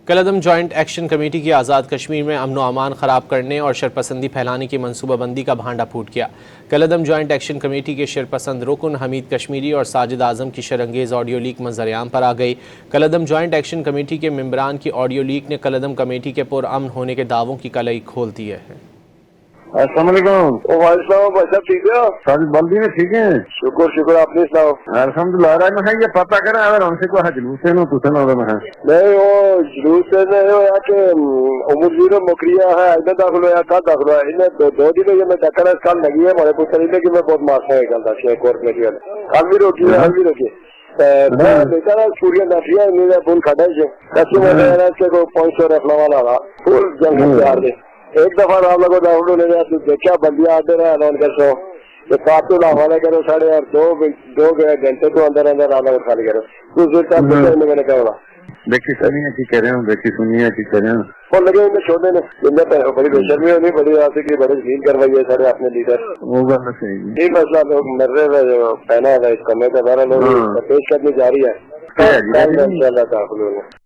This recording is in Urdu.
کالعدم جوائنٹ ایکشن کمیٹی کی آزاد کشمیر میں امن و امان خراب کرنے اور شرپسندی پھیلانے کی منصوبہ بندی کا بھانڈا پھوٹ گیا۔ کالعدم جوائنٹ ایکشن کمیٹی کے شرپسند رکن حمید کشمیری اور ساجد اعظم کی شرانگیز آڈیو لیک منظر عام پر آ گئی۔ کالعدم جوائنٹ ایکشن کمیٹی کے ممبران کی آڈیو لیک نے کالعدم کمیٹی کے پرامن ہونے کے دعووں کی کلائی کھول دی ہے۔ السلام علیکم۔ وعلیکم السلام بھائی صاحب، ٹھیک ہے؟ ساجد بلدی میں ٹھیک ہیں؟ شکر آپ نے سناؤ؟ الحمدللہ۔ رہا میں یہ پتہ کریں اگر ہم سے کوئی جلوس ہے نا تو سنا میں نہیں وہ جلوس سے نہیں ہوا کہ عمر زیرو مکریہ ہے ادھر داخل ہوا کل داخل ہوا انہیں دو دن یہ میں ڈاکٹر کل لگی ہے ہمارے پتر کہ میں بہت مارتا ہے کل دس کورٹ میں کل بھی روکی ہے کل بھی روکی بیٹا نا سوریا نافیا میرا بول کھڑا ہے اس کو 500 رکھنے والا تھا فل جنگ تیار تھے۔ ایک دفعہ آپ لوگوں ڈاؤن لے گیا تو دیکھا بندیاں آتے رہے اعلان کر سو کہ کارٹون حوالے کرو ساڑھے اور دو گھنٹے تو اندر آپ لوگ خالی کرو کچھ میں نے کہا دیکھی سنی کی کہہ رہے ہوں دیکھی سنی کی کہہ رہے ہیں اور لگے ان چھوڑنے میں بڑی بے شرمی ہونی بڑی آتی کی بڑی ڈیل کروائی ہے سارے اپنے لیڈر وہ یہ مسئلہ لوگ مر رہے جو پہنا ہے اس کمے کا بارہ لوگ پیش کرنی جا رہی ہے ان شاء اللہ تعالی۔